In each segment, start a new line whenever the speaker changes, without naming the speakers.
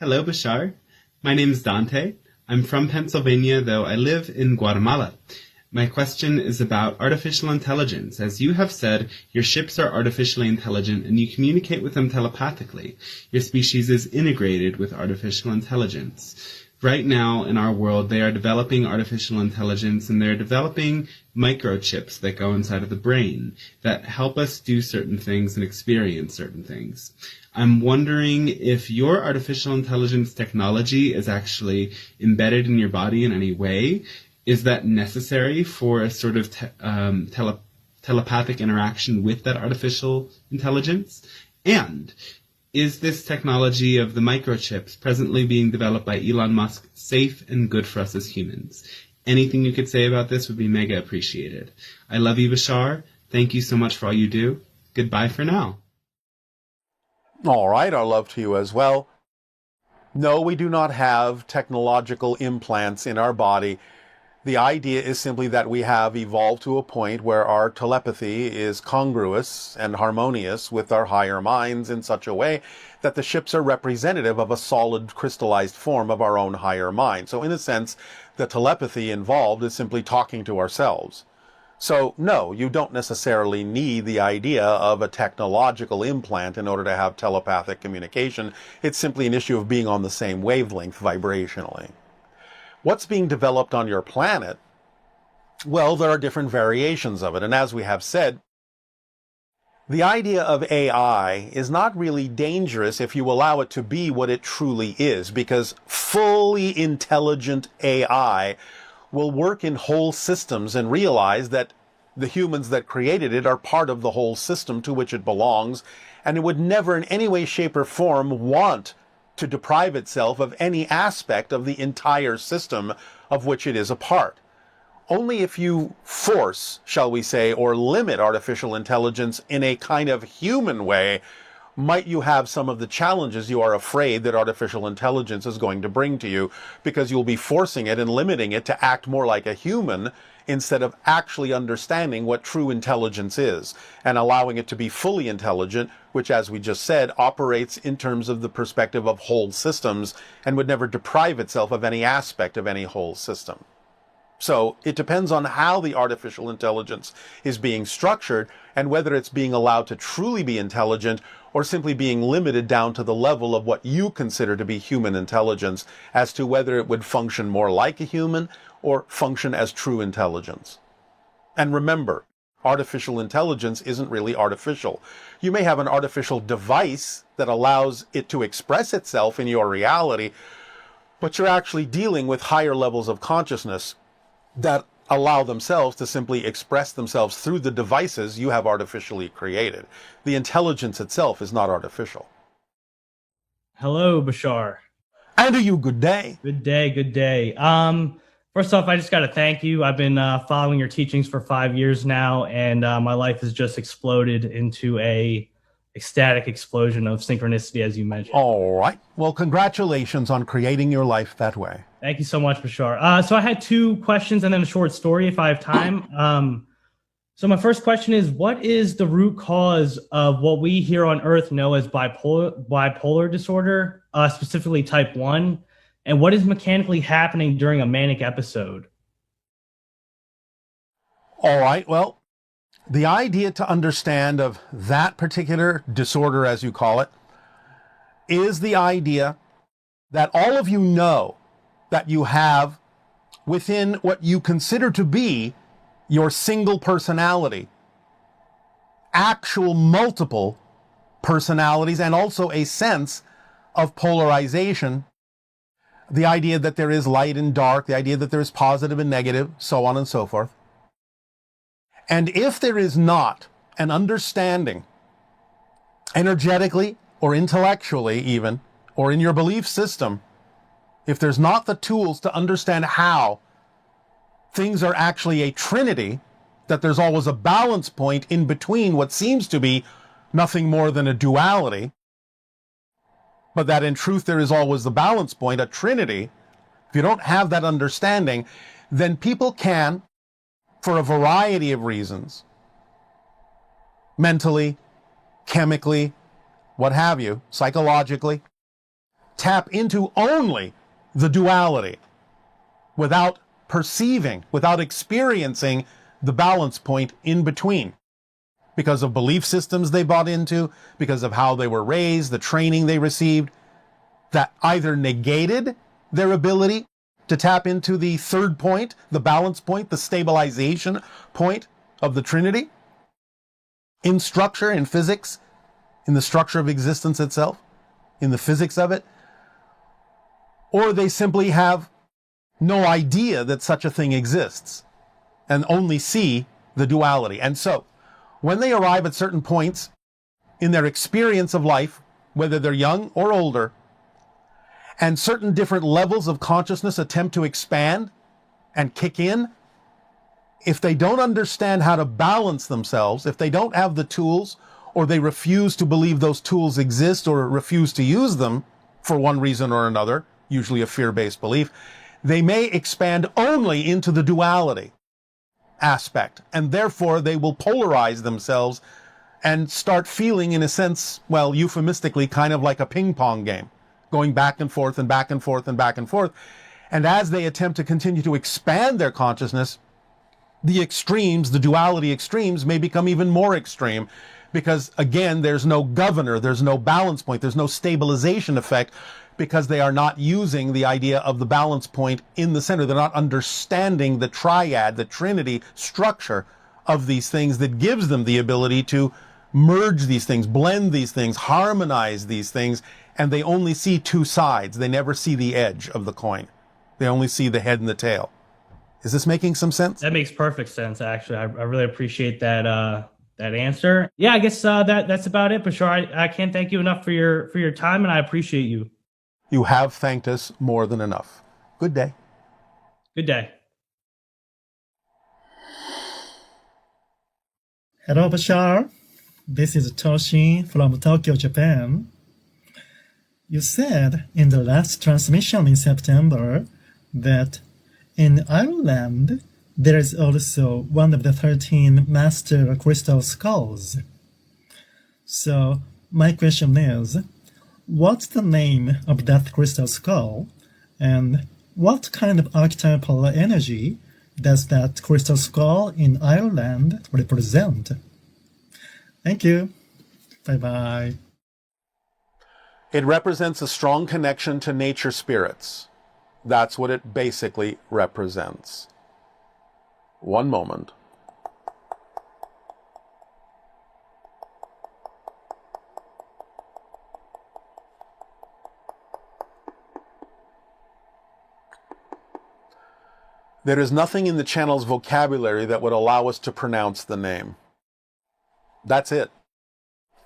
Hello, Bashar. My name is Dante. I'm from Pennsylvania, though I live in Guatemala. My question is about artificial intelligence. As you have said, your ships are artificially intelligent and you communicate with them telepathically. Your species is integrated with artificial intelligence. Right now in our world, they are developing artificial intelligence and they're developing microchips that go inside of the brain that help us do certain things and experience certain things. I'm wondering if your artificial intelligence technology is actually embedded in your body in any way. Is that necessary for a sort of telepathic interaction with that artificial intelligence? And is this technology of the microchips presently being developed by Elon Musk safe and good for us as humans? Anything you could say about this would be mega appreciated. I love you, Bashar. Thank you so much for all you do. Goodbye for now.
All right, our love to you as well. No, we do not have technological implants in our body. The idea is simply that we have evolved to a point where our telepathy is congruous and harmonious with our higher minds in such a way that the ships are representative of a solid crystallized form of our own higher mind. So in a sense, the telepathy involved is simply talking to ourselves. So no, you don't necessarily need the idea of a technological implant in order to have telepathic communication. It's simply an issue of being on the same wavelength vibrationally. What's being developed on your planet? Well, there are different variations of it. And as we have said, the idea of AI is not really dangerous if you allow it to be what it truly is, because fully intelligent AI will work in whole systems and realize that the humans that created it are part of the whole system to which it belongs, and it would never in any way, shape, or form want to deprive itself of any aspect of the entire system of which it is a part. Only if you force, shall we say, or limit artificial intelligence in a kind of human way might you have some of the challenges you are afraid that artificial intelligence is going to bring to you, because you'll be forcing it and limiting it to act more like a human instead of actually understanding what true intelligence is and allowing it to be fully intelligent, which, as we just said, operates in terms of the perspective of whole systems and would never deprive itself of any aspect of any whole system. So it depends on how the artificial intelligence is being structured and whether it's being allowed to truly be intelligent or simply being limited down to the level of what you consider to be human intelligence, as to whether it would function more like a human or function as true intelligence. And remember, artificial intelligence isn't really artificial. You may have an artificial device that allows it to express itself in your reality, but you're actually dealing with higher levels of consciousness that allow themselves to simply express themselves through the devices you have artificially created. The intelligence itself is not artificial.
Hello, Bashar.
And to you, good day.
Good day, good day. First off, I just got to thank you. I've been following your teachings for 5 years now, and my life has just exploded into a ecstatic explosion of synchronicity, as you mentioned.
All right. Well, congratulations on creating your life that way.
Thank you so much, Bashar. So I had 2 questions and then a short story if I have time. So my first question is, what is the root cause of what we here on Earth know as bipolar disorder, specifically type 1? And what is mechanically happening during a manic episode?
All right. Well, the idea to understand of that particular disorder, as you call it, is the idea that all of you know that you have within what you consider to be your single personality, actual multiple personalities, and also a sense of polarization. The idea that there is light and dark, the idea that there is positive and negative, so on and so forth. And if there is not an understanding, energetically or intellectually even, or in your belief system, if there's not the tools to understand how things are actually a trinity, that there's always a balance point in between what seems to be nothing more than a duality, but that in truth there is always the balance point, a trinity. If you don't have that understanding, then people can, for a variety of reasons, mentally, chemically, what have you, psychologically, tap into only the duality without perceiving, without experiencing the balance point in between, because of belief systems they bought into, because of how they were raised, the training they received, that either negated their ability to tap into the third point, the balance point, the stabilization point of the Trinity, in structure, in physics, in the structure of existence itself, in the physics of it, or they simply have no idea that such a thing exists and only see the duality. And so, when they arrive at certain points in their experience of life, whether they're young or older, and certain different levels of consciousness attempt to expand and kick in, if they don't understand how to balance themselves, if they don't have the tools, or they refuse to believe those tools exist or refuse to use them for one reason or another, usually a fear-based belief, they may expand only into the duality aspect, and therefore they will polarize themselves and start feeling, in a sense, well, euphemistically, kind of like a ping pong game, going back and forth and back and forth and back and forth. And as they attempt to continue to expand their consciousness, the extremes, the duality extremes, may become even more extreme, because again, there's no governor, there's no balance point, there's no stabilization effect, because they are not using the idea of the balance point in the center. They're not understanding the triad, the trinity structure of these things that gives them the ability to merge these things, blend these things, harmonize these things, and they only see two sides. They never see the edge of the coin. They only see the head and the tail. Is this making some sense?
That makes perfect sense, actually. I really appreciate that that answer. Yeah, I guess that's about it, Bashar. I can't thank you enough for your time, and I appreciate you.
You have thanked us more than enough. Good day.
Good day.
Hello, Bashar. This is Toshi from Tokyo, Japan. You said in the last transmission in September that in Ireland there is also one of the 13 master crystal skulls. So my question is, what's the name of that crystal skull, and what kind of archetypal energy does that crystal skull in Ireland represent? Thank you. Bye-bye.
It represents a strong connection to nature spirits. That's what it basically represents. One moment. There is nothing in the channel's vocabulary that would allow us to pronounce the name. That's it.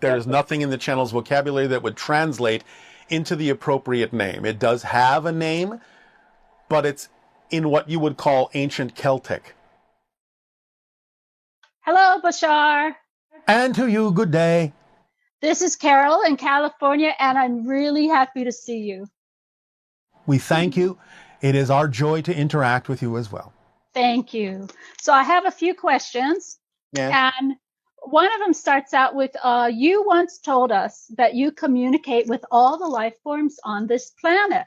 There is nothing in the channel's vocabulary that would translate into the appropriate name. It does have a name, but it's in what you would call ancient Celtic.
Hello, Bashar.
And to you, good day.
This is Carol in California, and I'm really happy to see you.
We thank you. It is our joy to interact with you as well.
Thank you. So I have a few questions.
Yeah.
And one of them starts out with, you once told us that you communicate with all the life forms on this planet.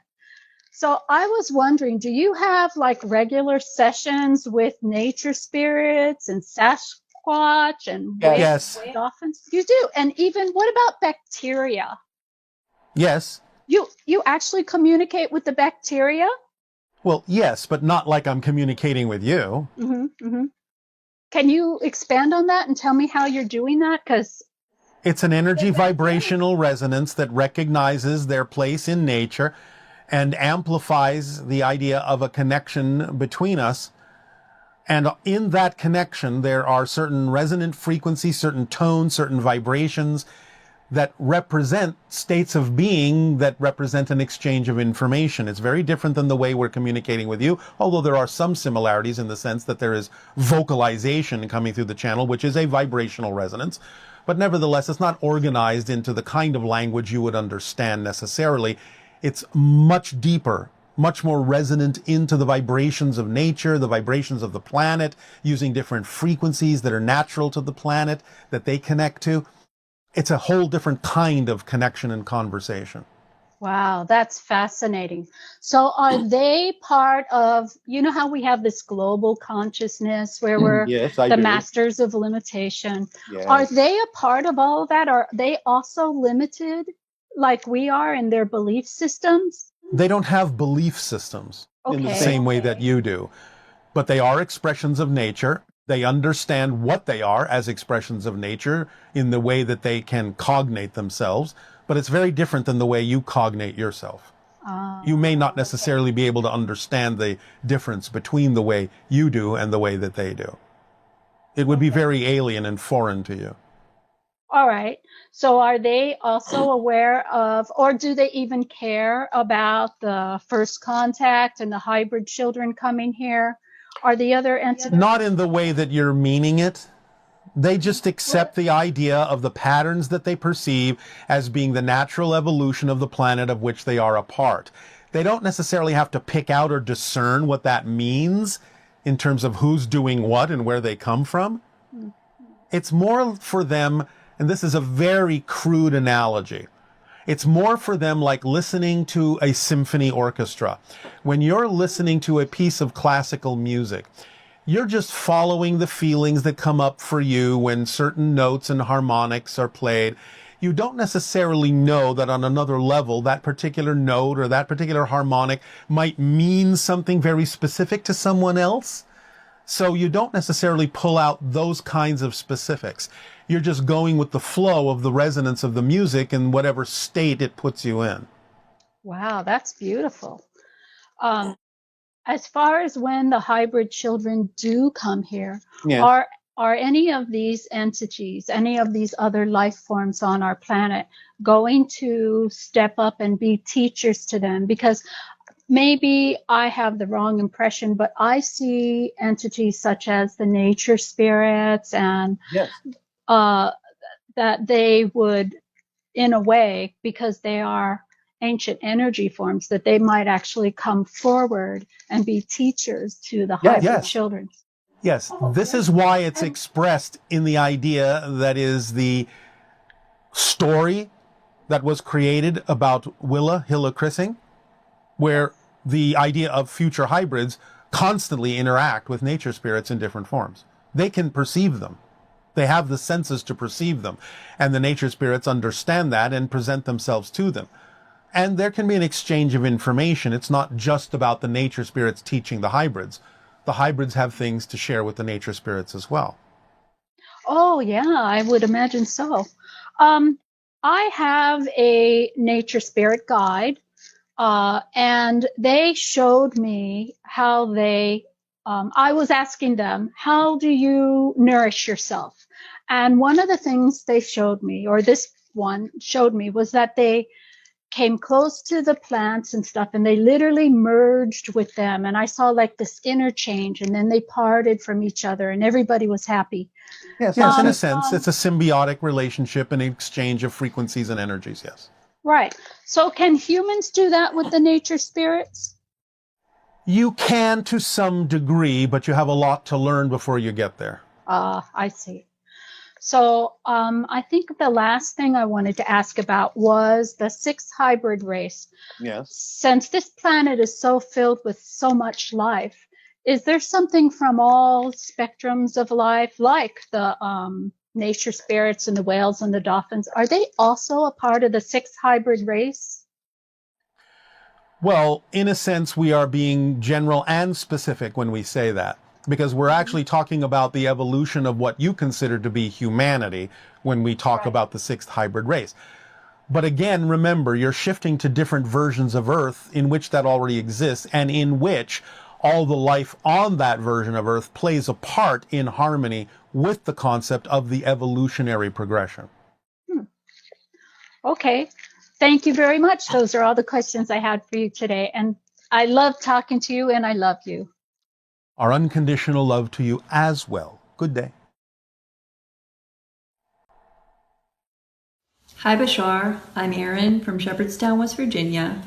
So I was wondering, do you have like regular sessions with nature spirits and Sasquatch and
Yes.
way often? You do. And even what about bacteria?
Yes.
You actually communicate with the bacteria?
Well, yes, but not like I'm communicating with you.
Mm-hmm, mm-hmm. Can you expand on that and tell me how you're doing that? Because
it's an energy vibrational resonance that recognizes their place in nature and amplifies the idea of a connection between us. And in that connection, there are certain resonant frequencies, certain tones, certain vibrations that represent states of being that represent an exchange of information. It's very different than the way we're communicating with you, although there are some similarities in the sense that there is vocalization coming through the channel, which is a vibrational resonance. But nevertheless, it's not organized into the kind of language you would understand necessarily. It's much deeper, much more resonant into the vibrations of nature, the vibrations of the planet, using different frequencies that are natural to the planet that they connect to. It's a whole different kind of connection and conversation.
Wow, that's fascinating. So are they part of, you know how we have this global consciousness where we're
Yes, I
the
do.
masters of limitation? Are
Yes.
they a part of all of that? Are they also limited like we are in their belief systems?
They don't have belief systems in the
Okay.
same way that you do, but they are expressions of nature. They understand what they are as expressions of nature in the way that they can cognate themselves, but it's very different than the way you cognate yourself. You may not necessarily be able to understand the difference between the way you do and the way that they do. It would be very alien and foreign to you.
All right. So are they also aware of, or do they even care about the first contact and the hybrid children coming here? Are the other entities?
Not in the way that you're meaning it. They just accept the idea of the patterns that they perceive as being the natural evolution of the planet of which they are a part. They don't necessarily have to pick out or discern what that means in terms of who's doing what and where they come from. It's more for them, and this is a very crude analogy, it's more for them like listening to a symphony orchestra. When you're listening to a piece of classical music, you're just following the feelings that come up for you when certain notes and harmonics are played. You don't necessarily know that on another level, that particular note or that particular harmonic might mean something very specific to someone else. So you don't necessarily pull out those kinds of specifics. You're just going with the flow of the resonance of the music and whatever state it puts you in.
Wow, that's beautiful. As far as when the hybrid children do come here,
Yes.
are any of these entities, any of these other life forms on our planet going to step up and be teachers to them? Because maybe I have the wrong impression, but I see entities such as the nature spirits and
Yes.
that they would, in a way, because they are ancient energy forms, that they might actually come forward and be teachers to the hybrid
Yes.
children.
Yes, this is why it's expressed in the idea that is the story that was created about Willa Hilla-Krissing, where the idea of future hybrids constantly interact with nature spirits in different forms. They can perceive them. They have the senses to perceive them, and the nature spirits understand that and present themselves to them. And there can be an exchange of information. It's not just about the nature spirits teaching the hybrids. The hybrids have things to share with the nature spirits as well.
Oh, yeah, I would imagine so. I have a nature spirit guide, and they showed me how they, I was asking them, how do you nourish yourself? And one of the things they showed me, or this one showed me, was that they came close to the plants and stuff, and they literally merged with them. And I saw like this interchange, and then they parted from each other, and everybody was happy.
Yes, in a sense, it's a symbiotic relationship and exchange of frequencies and energies, yes.
Right. So can humans do that with the nature spirits?
You can to some degree, but you have a lot to learn before you get there.
I see. So I think the last thing I wanted to ask about was the sixth hybrid race.
Yes.
Since this planet is so filled with so much life, is there something from all spectrums of life, like the nature spirits and the whales and the dolphins? Are they also a part of the sixth hybrid race?
Well, in a sense, we are being general and specific when we say that, because we're actually talking about the evolution of what you consider to be humanity when we talk about the sixth hybrid race. But again, remember, you're shifting to different versions of Earth in which that already exists and in which all the life on that version of Earth plays a part in harmony with the concept of the evolutionary progression.
Okay. Thank you very much. Those are all the questions I had for you today. And I love talking to you, and I love you.
Our unconditional love to you as well. Good day.
Hi, Bashar. I'm Erin from Shepherdstown, West Virginia.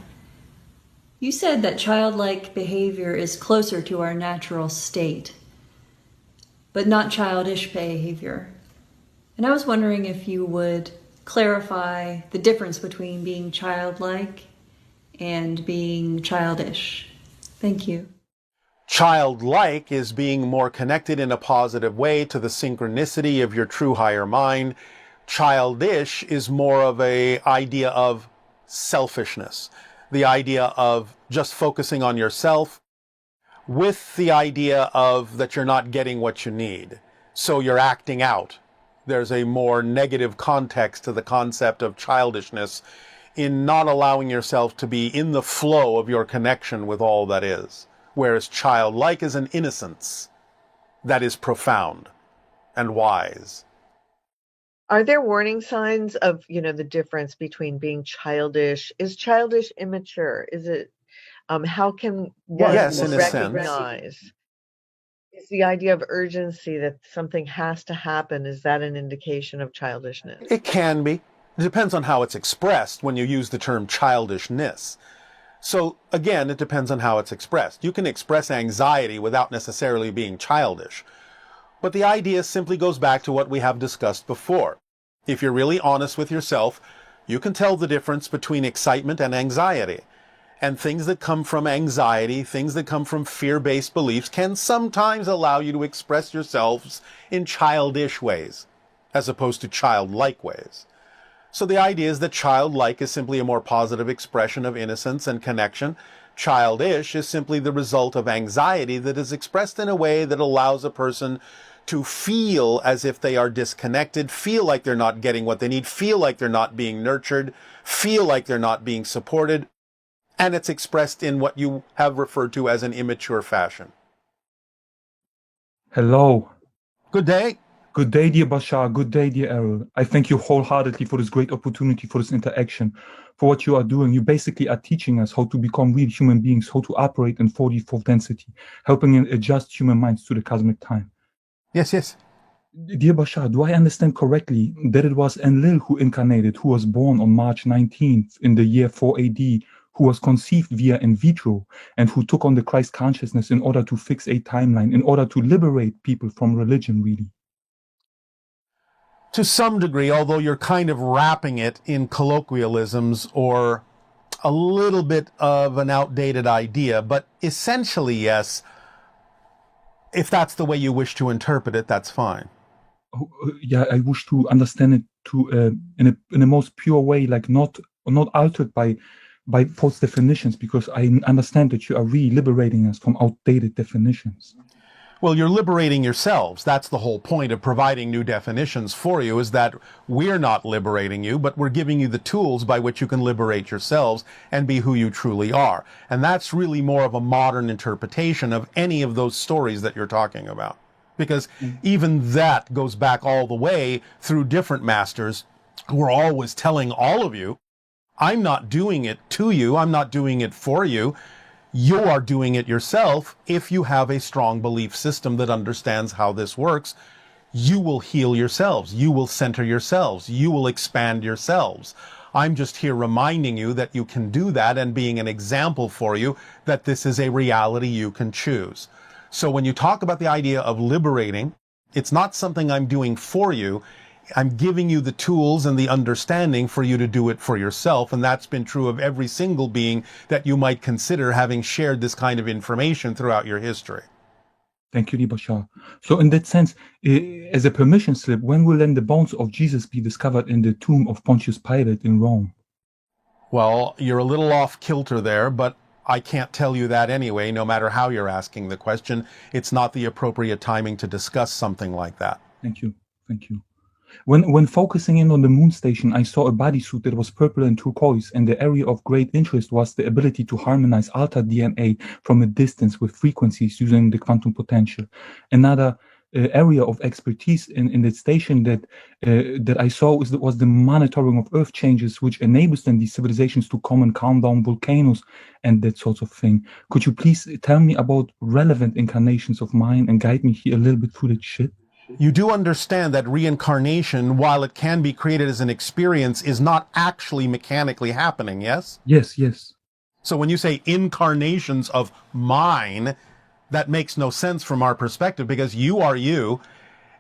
You said that childlike behavior is closer to our natural state, but not childish behavior. And I was wondering if you would clarify the difference between being childlike and being childish? Thank you.
Childlike is being more connected in a positive way to the synchronicity of your true higher mind. Childish is more of an idea of selfishness, the idea of just focusing on yourself with the idea of that you're not getting what you need. So you're acting out. There's a more negative context to the concept of childishness in not allowing yourself to be in the flow of your connection with all that is. Whereas childlike is an innocence that is profound and wise.
Are there warning signs of, the difference between being childish? Is childish immature? Is it, how can one
Yes, in a sense.
recognize? Is the idea of urgency that something has to happen, is that an indication of childishness?
It can be. It depends on how it's expressed when you use the term childishness. So again, it depends on how it's expressed. You can express anxiety without necessarily being childish. But the idea simply goes back to what we have discussed before. If you're really honest with yourself, you can tell the difference between excitement and anxiety. And things that come from anxiety, things that come from fear-based beliefs can sometimes allow you to express yourselves in childish ways, as opposed to childlike ways. So the idea is that childlike is simply a more positive expression of innocence and connection. Childish is simply the result of anxiety that is expressed in a way that allows a person to feel as if they are disconnected, feel like they're not getting what they need, feel like they're not being nurtured, feel like they're not being supported. And it's expressed in what you have referred to as an immature fashion.
Hello.
Good day.
Good day, dear Bashar. Good day, dear Errol. I thank you wholeheartedly for this great opportunity, for this interaction, for what you are doing. You basically are teaching us how to become real human beings, how to operate in 44th density, helping adjust human minds to the cosmic time.
Yes.
Dear Bashar, do I understand correctly that it was Enlil who incarnated, who was born on March 19th in the year 4 AD, who was conceived via in vitro, and who took on the Christ consciousness in order to fix a timeline, in order to liberate people from religion, really?
To some degree, although you're kind of wrapping it in colloquialisms or a little bit of an outdated idea, but essentially, yes, if that's the way you wish to interpret it, that's fine.
Yeah, I wish to understand it in a most pure way, like not altered by false definitions, because I understand that you are really liberating us from outdated definitions.
Well, you're liberating yourselves. That's the whole point of providing new definitions for you, is that we're not liberating you, but we're giving you the tools by which you can liberate yourselves and be who you truly are. And that's really more of a modern interpretation of any of those stories that you're talking about. Because even that goes back all the way through different masters who are always telling all of you, I'm not doing it to you, I'm not doing it for you. You are doing it yourself. If you have a strong belief system that understands how this works, you will heal yourselves. You will center yourselves. You will expand yourselves. I'm just here reminding you that you can do that and being an example for you that this is a reality you can choose. So when you talk about the idea of liberating, it's not something I'm doing for you. I'm giving you the tools and the understanding for you to do it for yourself. And that's been true of every single being that you might consider having shared this kind of information throughout your history.
Thank you, Bashar. So in that sense, as a permission slip, when will then the bones of Jesus be discovered in the tomb of Pontius Pilate in Rome?
Well, you're a little off kilter there, but I can't tell you that anyway, no matter how you're asking the question. It's not the appropriate timing to discuss something like that.
Thank you. When focusing in on the moon station, I saw a bodysuit that was purple and turquoise, and the area of great interest was the ability to harmonize altered DNA from a distance with frequencies using the quantum potential. Another area of expertise in that station that I saw was the monitoring of Earth changes, which enables then these civilizations to come and calm down volcanoes and that sort of thing. Could you please tell me about relevant incarnations of mine and guide me here a little bit through that shit?
You do understand that reincarnation, while it can be created as an experience, is not actually mechanically happening, yes?
Yes.
So when you say incarnations of mine, that makes no sense from our perspective, because you are you,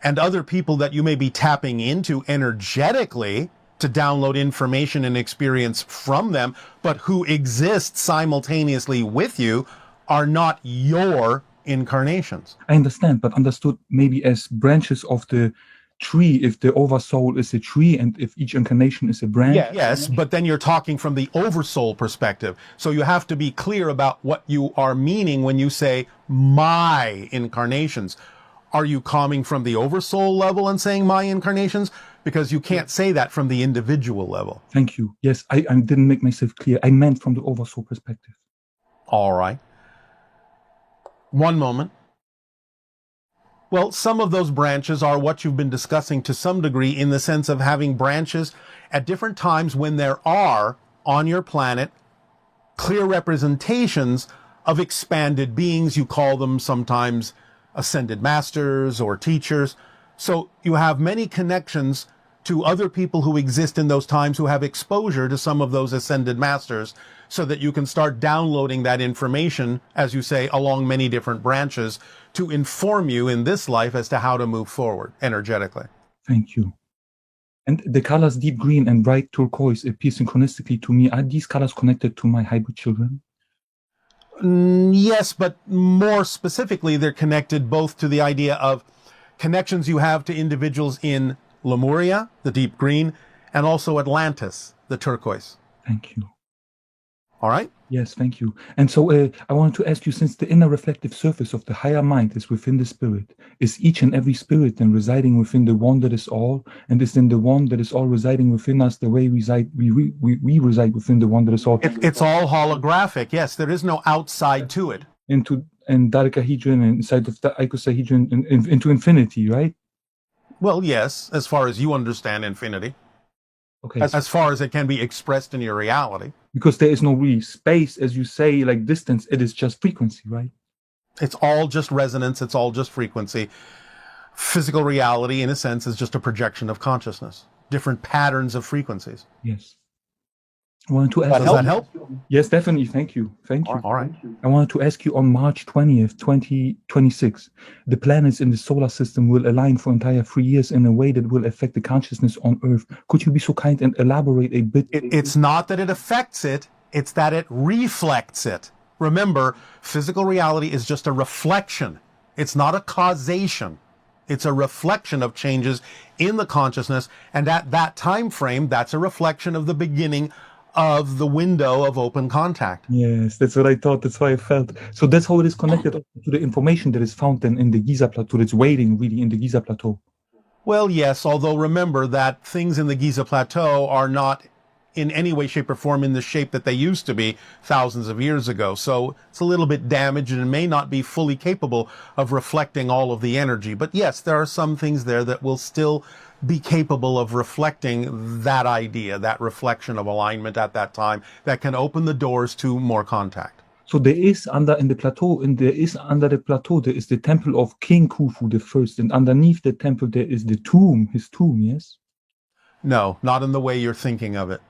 and other people that you may be tapping into energetically to download information and experience from them, but who exist simultaneously with you, are not your incarnations.
I understand, but understood maybe as branches of the tree, if the oversoul is a tree and if each incarnation is a branch.
Yes, but then you're talking from the oversoul perspective. So you have to be clear about what you are meaning when you say my incarnations. Are you coming from the oversoul level and saying my incarnations? Because you can't say that from the individual level.
Thank you. Yes, I didn't make myself clear. I meant from the oversoul perspective.
All right. One moment. Well, some of those branches are what you've been discussing to some degree, in the sense of having branches at different times when there are on your planet clear representations of expanded beings. You call them sometimes ascended masters or teachers. So you have many connections to other people who exist in those times who have exposure to some of those ascended masters, so that you can start downloading that information, as you say, along many different branches to inform you in this life as to how to move forward energetically.
Thank you. And the colors deep green and bright turquoise appear synchronistically to me. Are these colors connected to my hybrid children?
Yes, but more specifically, they're connected both to the idea of connections you have to individuals in Lemuria, the deep green, and also Atlantis, the turquoise.
Thank you.
All right?
Yes, thank you. And so I wanted to ask you, since the inner reflective surface of the higher mind is within the spirit, is each and every spirit then residing within the one that is all? And is then the one that is all residing within us the way we reside within the one that is all?
It's all holographic. Yes, there is no outside to it.
Into and dodecahedron and inside of the icosahedron into infinity, right?
Well, yes, as far as you understand infinity.
Okay.
As far as it can be expressed in your reality.
Because there is no really space, as you say, like distance. It is just frequency, right?
It's all just resonance. It's all just frequency. Physical reality, in a sense, is just a projection of consciousness. Different patterns of frequencies.
Yes. I wanted to ask.
Does that help?
Yes, definitely. Thank you. Thank you.
All right.
I wanted to ask you, on March 20th, 2026, the planets in the solar system will align for entire 3 years in a way that will affect the consciousness on Earth. Could you be so kind and elaborate a bit?
It's not that it affects it, it's that it reflects it. Remember, physical reality is just a reflection. It's not a causation. It's a reflection of changes in the consciousness, and at that time frame, that's a reflection of the beginning of the window of open contact.
Yes, that's what I thought. That's what I felt. So that's how it is connected to the information that is found then in the Giza Plateau. That's waiting really in the Giza Plateau.
Well, yes, although remember that things in the Giza Plateau are not in any way, shape, or form in the shape that they used to be thousands of years ago. So it's a little bit damaged and may not be fully capable of reflecting all of the energy. But yes, there are some things there that will still be capable of reflecting that idea, that reflection of alignment at that time, that can open the doors to more contact.
So there is under the plateau, there is the temple of King Khufu the First, and underneath the temple there is the tomb, his tomb, yes?
No, not in the way you're thinking of it.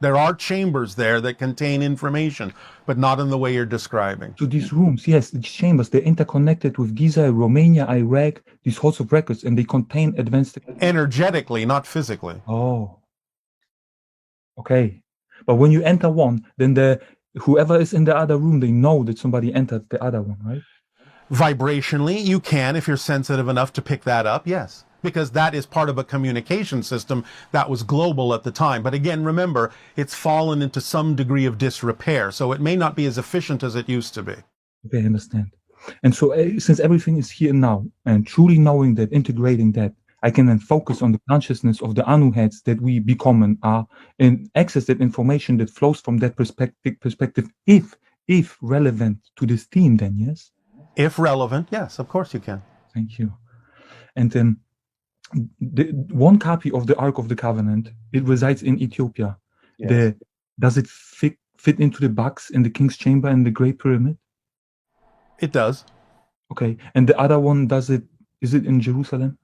There are chambers there that contain information, but not in the way you're describing.
So these rooms, yes, these chambers, they're interconnected with Giza, Romania, Iraq, these halls of records, and they contain advanced...
Energetically, not physically.
Oh. Okay. But when you enter one, then whoever is in the other room, they know that somebody entered the other one, right?
Vibrationally, you can, if you're sensitive enough to pick that up, yes. Because that is part of a communication system that was global at the time. But again, remember, it's fallen into some degree of disrepair, so it may not be as efficient as it used to be.
Okay, I understand. And so since everything is here now, and truly knowing that, integrating that, I can then focus on the consciousness of the Anu heads that we become and are, and access that information that flows from that perspective, if relevant to this theme, then, yes?
If relevant, yes, of course you can.
Thank you. And then, the one copy of the Ark of the Covenant, it resides in Ethiopia. Yes. Does it fit into the box in the King's Chamber in the Great Pyramid?
It does. Okay.
And the other one, is it in Jerusalem?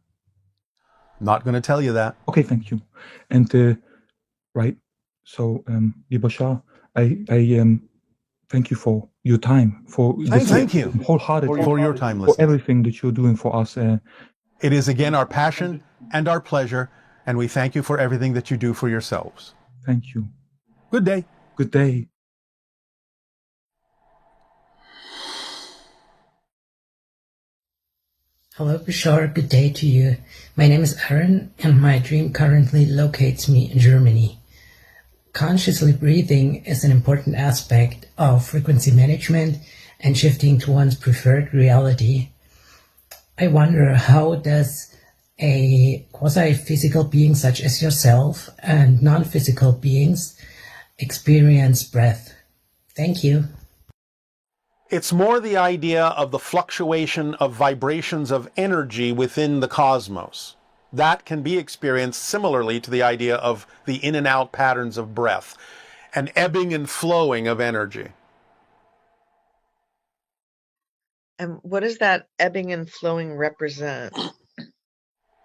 Not going to tell you that.
Okay, thank you. And right. So, Bashar, I thank you for your time, for
thank you
wholeheartedly
for your time,
for everything that you're doing for us.
It is again our passion and our pleasure And we thank you for everything that you do for yourselves.
Thank you.
Good day.
Good day.
Hello, Bashar. Good day to you. My name is Aaron, and my dream currently locates me in Germany. Consciously breathing is an important aspect of frequency management and shifting to one's preferred reality. I wonder, how does a quasi-physical being such as yourself and non-physical beings experience breath? Thank you.
It's more the idea of the fluctuation of vibrations of energy within the cosmos. That can be experienced similarly to the idea of the in and out patterns of breath, an ebbing and flowing of energy.
And what does that ebbing and flowing represent?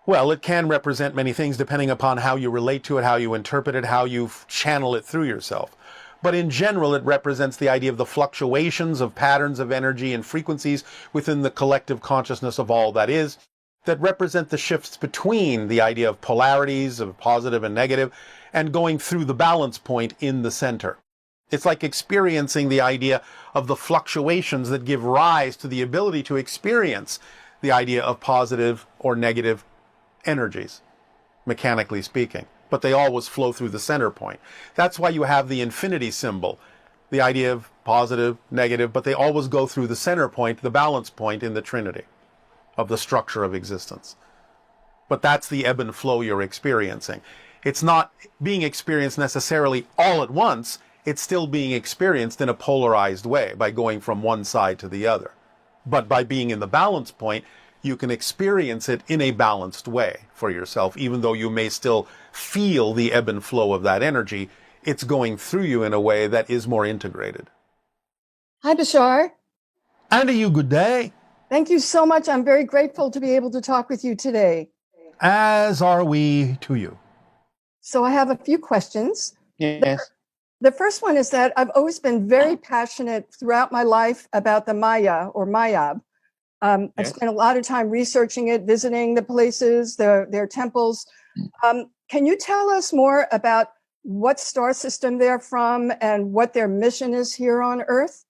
Well, it can represent many things depending upon how you relate to it, how you interpret it, how you channel it through yourself. But in general, it represents the idea of the fluctuations of patterns of energy and frequencies within the collective consciousness of all that is, that represent the shifts between the idea of polarities of positive and negative and going through the balance point in the center. It's like experiencing the idea of the fluctuations that give rise to the ability to experience the idea of positive or negative energies, mechanically speaking. But they always flow through the center point. That's why you have the infinity symbol, the idea of positive, negative, but they always go through the center point, the balance point in the Trinity of the structure of existence. But that's the ebb and flow you're experiencing. It's not being experienced necessarily all at once. It's still being experienced in a polarized way by going from one side to the other. But by being in the balance point, you can experience it in a balanced way for yourself, even though you may still feel the ebb and flow of that energy. It's going through you in a way that is more integrated.
Hi, Bashar.
And to you, good day.
Thank you so much. I'm very grateful to be able to talk with you today.
As are we to you.
So I have a few questions.
Yes.
The first one is that I've always been very passionate throughout my life about the Maya or Mayab. I've spent a lot of time researching it, visiting the places, their temples. Can you tell us more about what star system they're from and what their mission is here on Earth?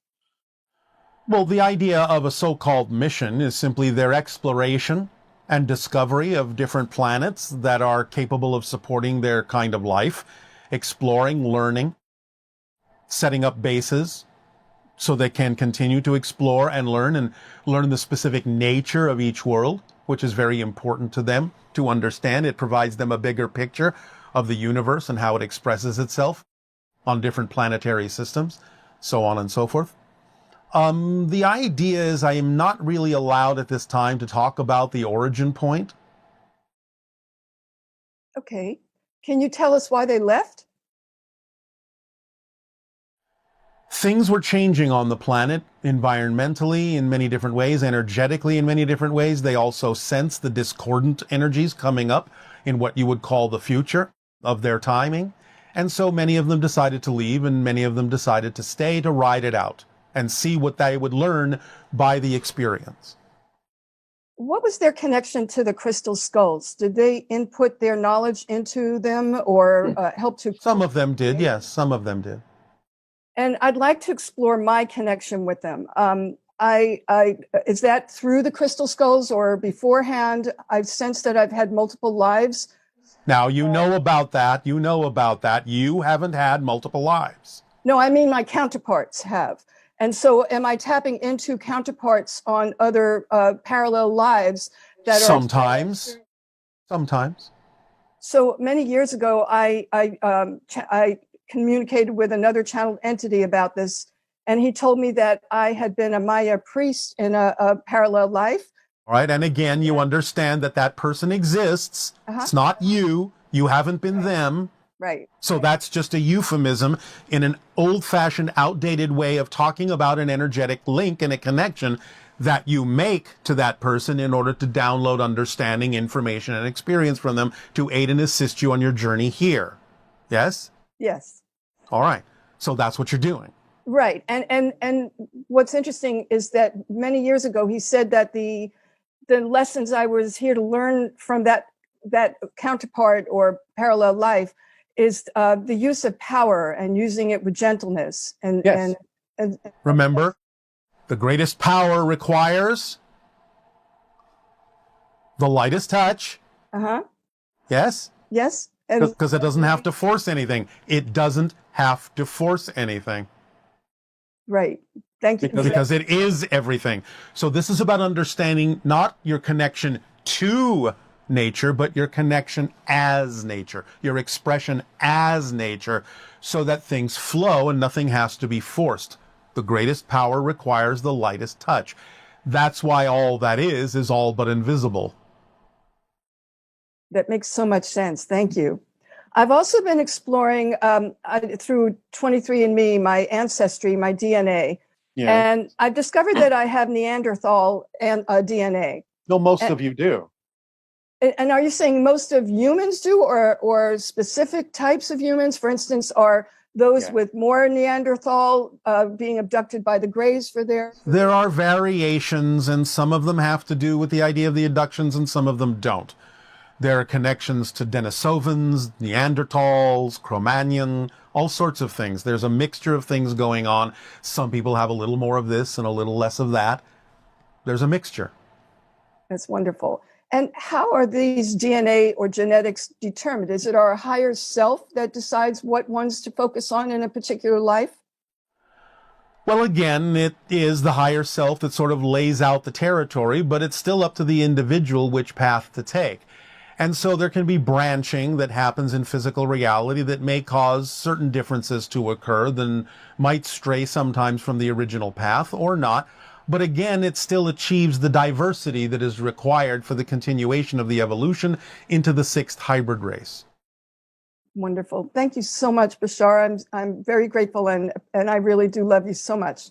Well, the idea of a so-called mission is simply their exploration and discovery of different planets that are capable of supporting their kind of life, exploring, learning, setting up bases so they can continue to explore and learn the specific nature of each world, which is very important to them to understand. It provides them a bigger picture of the universe and how it expresses itself on different planetary systems, so on and so forth. The idea is I am not really allowed at this time to talk about the origin point.
Okay. Can you tell us why they left?
Things were changing on the planet, environmentally in many different ways, energetically in many different ways. They also sensed the discordant energies coming up in what you would call the future of their timing. And so many of them decided to leave, and many of them decided to stay to ride it out and see what they would learn by the experience.
What was their connection to the crystal skulls? Did they input their knowledge into them or help to...
Some of them did, yes, some of them did.
And I'd like to explore my connection with them. Is that through the crystal skulls or beforehand? I've sensed that I've had multiple lives.
Now, you know about that. You haven't had multiple lives.
No, I mean my counterparts have. And so am I tapping into counterparts on other parallel lives that
Sometimes.
So many years ago, I communicated with another channeled entity about this, and he told me that I had been a Maya priest in a parallel life.
All right, and again, you understand that that person exists. It's not you. You haven't been them.
Right.
So that's just a euphemism in an old-fashioned, outdated way of talking about an energetic link and a connection that you make to that person in order to download understanding, information, and experience from them to aid and assist you on your journey here. Yes?
Yes.
All right. So that's what you're doing.
Right. And what's interesting is that many years ago, he said that the lessons I was here to learn from that that counterpart or parallel life is the use of power and using it with gentleness. And,
Yes.
and
Remember, the greatest power requires the lightest touch. Yes?
Yes. And
Because it doesn't have to force anything. It doesn't have to force anything.
right. Thank you.
Because it is everything. So this is about understanding not your connection to nature, but your connection as nature, your expression as nature, so that things flow and nothing has to be forced. The greatest power requires the lightest touch. That's why all that is all but invisible.
That makes so much sense. Thank you. I've also been exploring through 23andMe, my ancestry, my DNA.
Yeah.
And I've discovered that I have Neanderthal and DNA.
No, most of you do.
And are you saying most of humans do, or specific types of humans? For instance, are those with more Neanderthal being abducted by the Greys for their...
There are variations, and some of them have to do with the idea of the abductions, and some of them don't. There are connections to Denisovans, Neanderthals, Cro-Magnon, all sorts of things. There's a mixture of things going on. Some people have a little more of this and a little less of that. There's a mixture.
That's wonderful. And how are these DNA or genetics determined? Is it our higher self that decides what ones to focus on in a particular life?
Well, again, it is the higher self that sort of lays out the territory, but it's still up to the individual which path to take. And so there can be branching that happens in physical reality that may cause certain differences to occur, that might stray sometimes from the original path or not. But again, it still achieves the diversity that is required for the continuation of the evolution into the sixth hybrid race.
Wonderful. Thank you so much, Bashar. I'm very grateful, and I really do love you so much.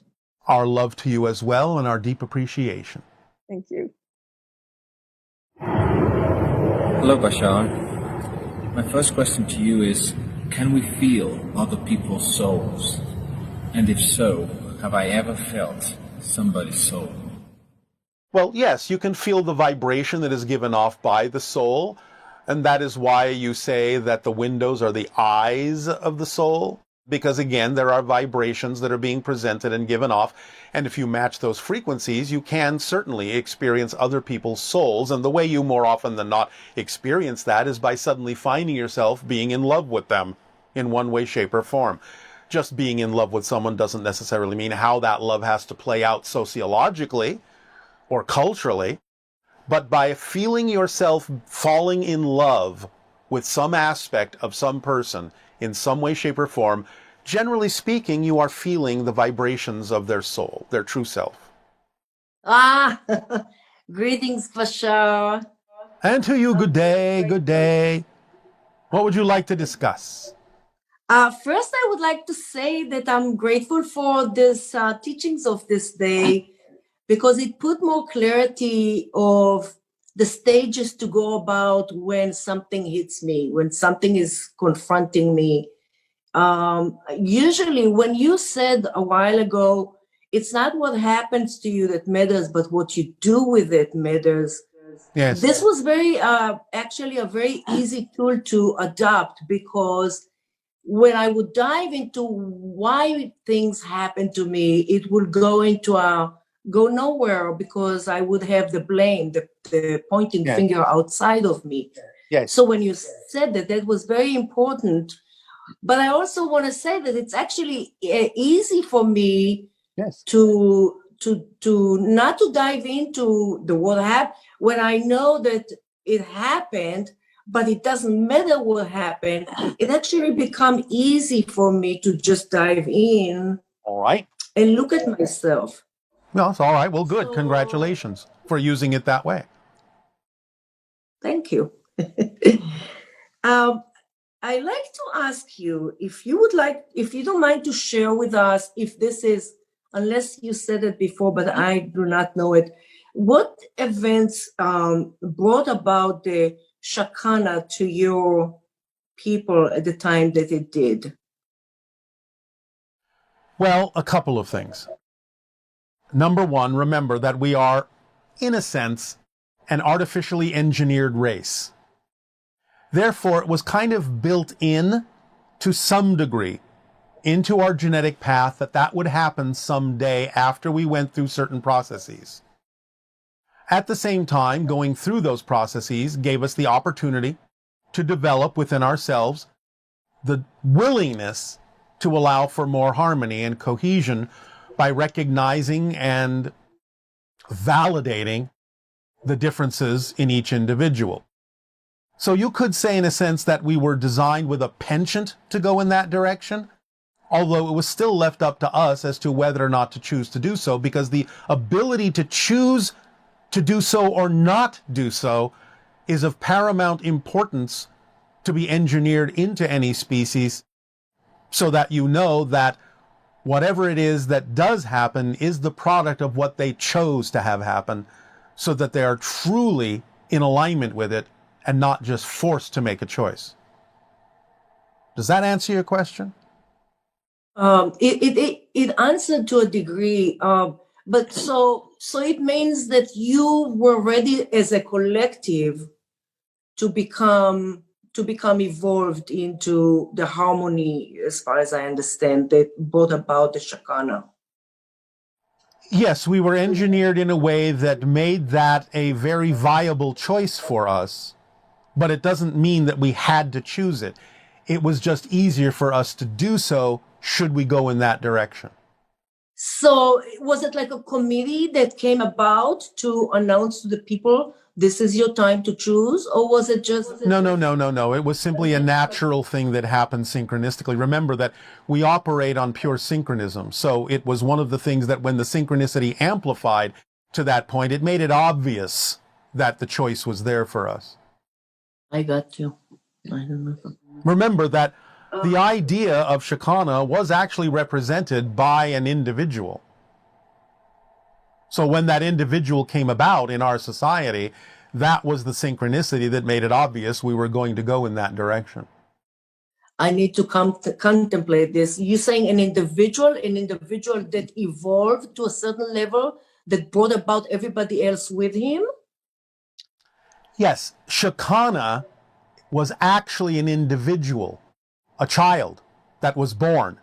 Our love to you as well, and our deep appreciation.
Thank you.
Hello, Bashar. My first question to you is, can we feel other people's souls? And if so, have I ever felt somebody's soul?
Well, yes, you can feel the vibration that is given off by the soul, and that is why you say that the windows are the eyes of the soul, because again, there are vibrations that are being presented and given off, and if you match those frequencies, you can certainly experience other people's souls, and the way you more often than not experience that is by suddenly finding yourself being in love with them in one way, shape, or form. Just being in love with someone doesn't necessarily mean how that love has to play out sociologically or culturally, but by feeling yourself falling in love with some aspect of some person in some way, shape, or form, generally speaking, you are feeling the vibrations of their soul, their true self.
Greetings, Bashar.
And to you, good day, good day. What would you like to discuss?
First, I would like to say that I'm grateful for this teachings of this day, because it put more clarity of the stages to go about when something hits me, when something is confronting me. Usually when you said a while ago, it's not what happens to you that matters, but what you do with it matters.
Yes.
This was very, actually a very easy tool to adopt, because when I would dive into why things happen to me, it would go nowhere, because I would have the blame, the pointing finger outside of me.
Yes.
So when you said that, that was very important. But I also want to say that it's actually easy for me to not to dive into the what happened when I know that it happened, but it doesn't matter what happened. It actually become easy for me to just dive in.
All right.
And look at myself.
No, it's all right. Well, good. Congratulations for using it that way.
Thank you. I'd like to ask you if you don't mind to share with us, if this is, unless you said it before, but I do not know it, what events brought about the Shakana to your people at the time that it did?
Well, a couple of things. Number one, remember that we are, in a sense, an artificially engineered race. Therefore, it was kind of built in to some degree into our genetic path that would happen someday after we went through certain processes. At the same time, going through those processes gave us the opportunity to develop within ourselves the willingness to allow for more harmony and cohesion by recognizing and validating the differences in each individual. So you could say in a sense that we were designed with a penchant to go in that direction, although it was still left up to us as to whether or not to choose to do so, because the ability to choose to do so or not do so is of paramount importance to be engineered into any species, so that you know that whatever it is that does happen is the product of what they chose to have happen, so that they are truly in alignment with it and not just forced to make a choice. Does that answer your question?
It answered to a degree, but so it means that you were ready as a collective to become evolved into the harmony, as far as I understand, that brought about the Shakana.
Yes, we were engineered in a way that made that a very viable choice for us, but it doesn't mean that we had to choose it. It was just easier for us to do so should we go in that direction.
So was it like a committee that came about to announce to the people, this is your time to choose? Or was it just...
No. It was simply a natural thing that happened synchronistically. Remember that we operate on pure synchronism. So it was one of the things that when the synchronicity amplified to that point, it made it obvious that the choice was there for us.
I got you. I don't know.
Remember that the idea of Shakana was actually represented by an individual. So when that individual came about in our society, that was the synchronicity that made it obvious we were going to go in that direction.
I need to contemplate this. You're saying an individual that evolved to a certain level that brought about everybody else with him?
Yes, Shakana was actually an individual, a child that was born.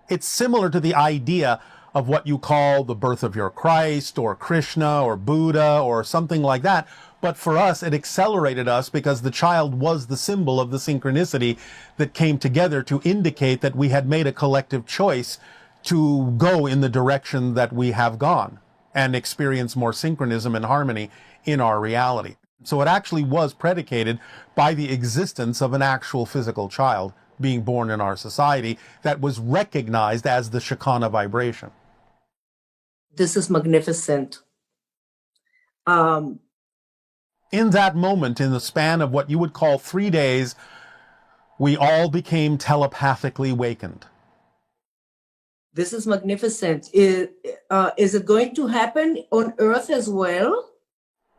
It's similar to the idea of what you call the birth of your Christ or Krishna or Buddha or something like that. But for us, it accelerated us because the child was the symbol of the synchronicity that came together to indicate that we had made a collective choice to go in the direction that we have gone and experience more synchronism and harmony in our reality. So it actually was predicated by the existence of an actual physical child being born in our society that was recognized as the Shakana vibration.
This is magnificent.
In that moment, in the span of what you would call 3 days, we all became telepathically wakened.
This is magnificent. Is it going to happen on Earth as well?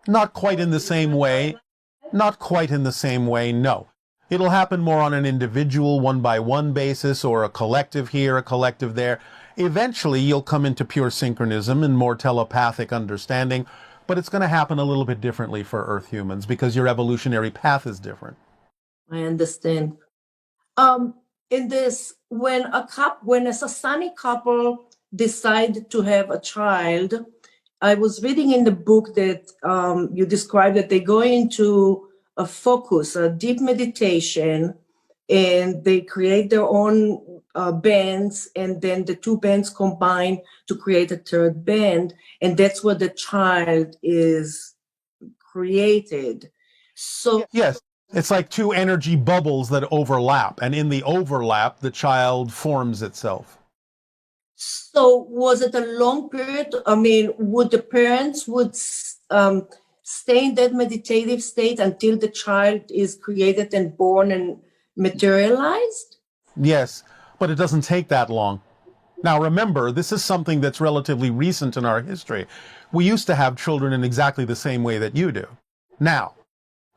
Not quite in the same way. Not quite in the same way, no. It'll happen more on an individual, one-by-one basis, or a collective here, a collective there. Eventually, you'll come into pure synchronism and more telepathic understanding, but it's going to happen a little bit differently for Earth humans because your evolutionary path is different.
I understand. In this, when a Sasani couple decide to have a child, I was reading in the book that you described that they go into a focus, a deep meditation, and they create their own bands, and then the two bands combine to create a third band, and that's where the child is created. So
yes, it's like two energy bubbles that overlap, and in the overlap, the child forms itself.
So was it a long period? I mean, would the parents stay in that meditative state until the child is created and born and materialized?
Yes, but it doesn't take that long. Now remember, this is something that's relatively recent in our history. We used to have children in exactly the same way that you do now.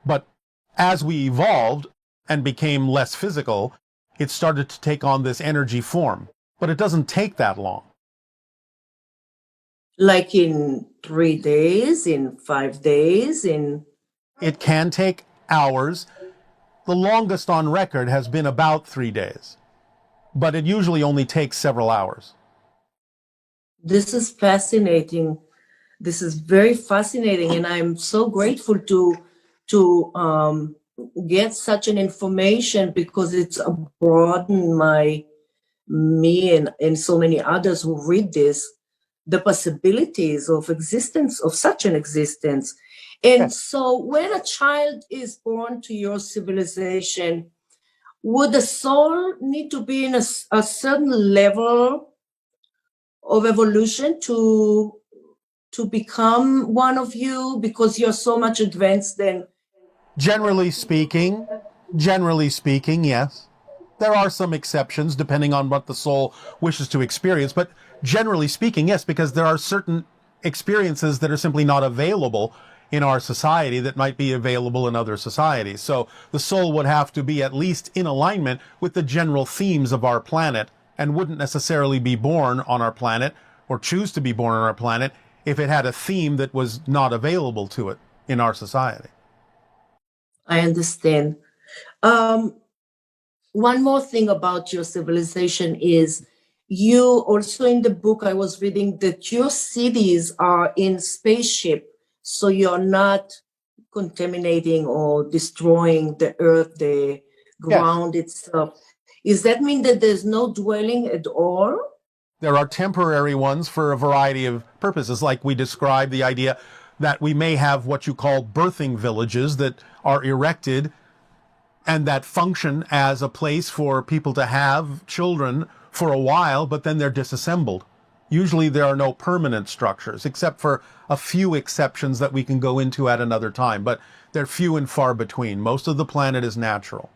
But as we evolved and became less physical, it started to take on this energy form. But it doesn't take that long.
Like in 3 days, in 5 days, in...
It can take hours. The longest on record has been about 3 days, but it usually only takes several hours.
This is fascinating. This is very fascinating, and I'm so grateful to get such an information, because it's broadened me and so many others who read this, the possibilities of existence, of such an existence. And so when a child is born to your civilization, would the soul need to be in a certain level of evolution to become one of you, because you're so much advanced then?
Generally speaking, yes. There are some exceptions depending on what the soul wishes to experience, but generally speaking, yes, because there are certain experiences that are simply not available in our society that might be available in other societies. So the soul would have to be at least in alignment with the general themes of our planet, and wouldn't necessarily be born on our planet or choose to be born on our planet if it had a theme that was not available to it in our society.
I understand. One more thing about your civilization is, you also, in the book I was reading, that your cities are in spaceship, so you're not contaminating or destroying the earth, the ground itself. Does that mean that there's no dwelling at all?
There are temporary ones for a variety of purposes, like we described the idea that we may have what you call birthing villages that are erected and that function as a place for people to have children for a while, but then they're disassembled. Usually there are no permanent structures, except for a few exceptions that we can go into at another time, but they're few and far between. Most of the planet is natural.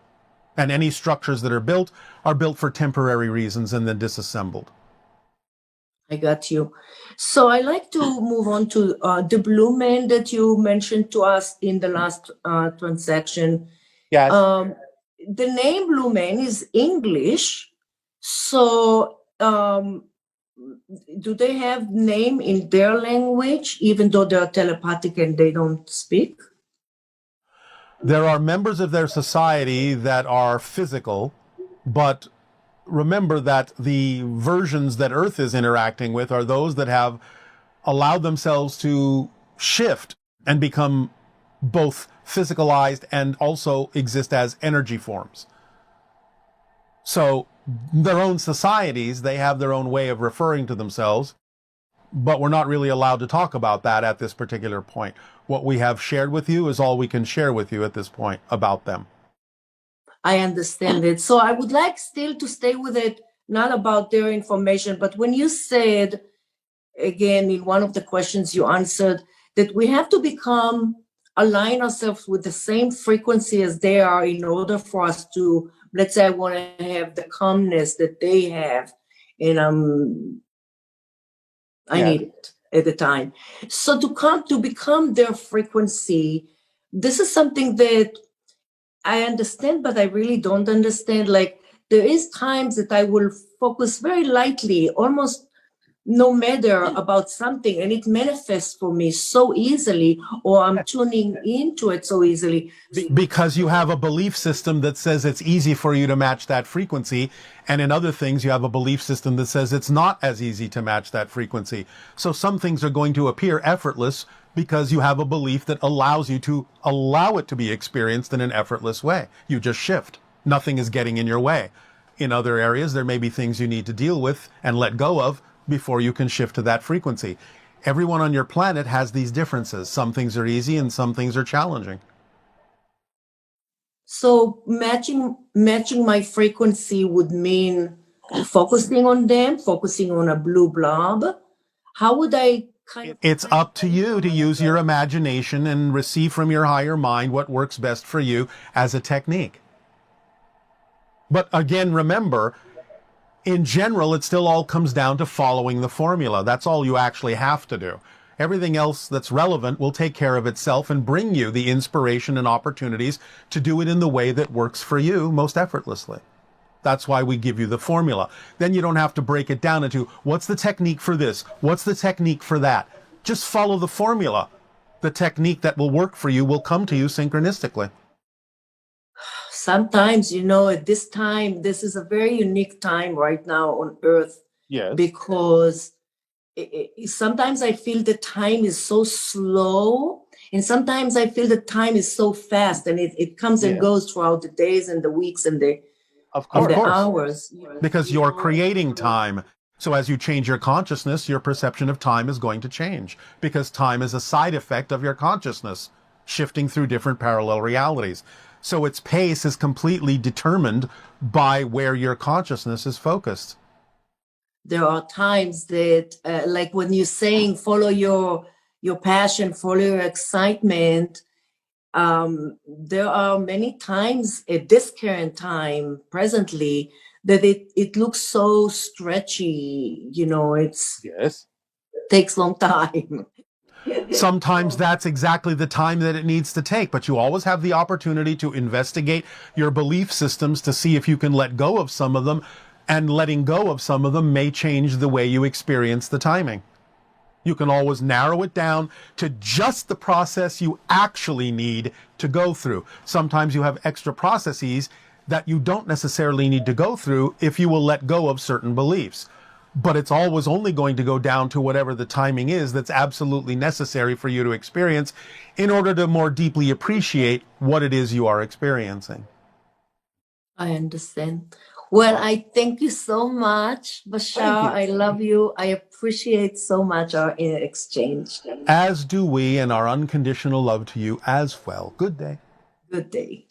And any structures that are built for temporary reasons and then disassembled.
I got you. So I like to move on to the blue man that you mentioned to us in the last transaction.
Yes.
The name blue man is English. So do they have name in their language, even though they're telepathic and they don't speak?
There are members of their society that are physical, but remember that the versions that Earth is interacting with are those that have allowed themselves to shift and become both physicalized and also exist as energy forms. So their own societies, they have their own way of referring to themselves, but we're not really allowed to talk about that at this particular point. What we have shared with you is all we can share with you at this point about them.
I understand it. So I would like still to stay with it, not about their information, but when you said, again, in one of the questions you answered, that we have to align ourselves with the same frequency as they are in order for us to, let's say I want to have the calmness that they have, and I need it at the time. So to become their frequency, this is something that I understand, but I really don't understand. Like, there is times that I will focus very lightly, almost no matter about something, and it manifests for me so easily, or I'm tuning into it so easily.
Because you have a belief system that says it's easy for you to match that frequency, and in other things you have a belief system that says it's not as easy to match that frequency. So some things are going to appear effortless because you have a belief that allows you to allow it to be experienced in an effortless way. You just shift. Nothing is getting in your way. In other areas, there may be things you need to deal with and let go of before you can shift to that frequency. Everyone on your planet has these differences. Some things are easy and some things are challenging.
So matching my frequency would mean focusing on them, focusing on a blue blob. How would I
It's up to you to use your imagination and receive from your higher mind what works best for you as a technique. But again, remember, in general, it still all comes down to following the formula. That's all you actually have to do. Everything else that's relevant will take care of itself and bring you the inspiration and opportunities to do it in the way that works for you most effortlessly. That's why we give you the formula. Then you don't have to break it down into what's the technique for this, what's the technique for that. Just follow the formula. The technique that will work for you will come to you synchronistically.
sometimes, at this time, this is a very unique time right now on Earth.
Yes.
Because sometimes I feel the time is so slow, and sometimes I feel the time is so fast, and it comes and goes throughout the days and the weeks and the hours.
Because you're creating time. So as you change your consciousness, your perception of time is going to change, because time is a side effect of your consciousness, shifting through different parallel realities. So its pace is completely determined by where your consciousness is focused.
There are times that, like when you're saying, follow your passion, follow your excitement, there are many times at this current time, presently, that it looks so stretchy, it takes long time.
Sometimes that's exactly the time that it needs to take, but you always have the opportunity to investigate your belief systems to see if you can let go of some of them, and letting go of some of them may change the way you experience the timing. You can always narrow it down to just the process you actually need to go through. Sometimes you have extra processes that you don't necessarily need to go through if you will let go of certain beliefs. But it's always only going to go down to whatever the timing is that's absolutely necessary for you to experience in order to more deeply appreciate what it is you are experiencing.
I understand. Well, I thank you so much, Bashar. I love you. I appreciate so much our exchange.
As do we, and our unconditional love to you as well. Good day.
Good day.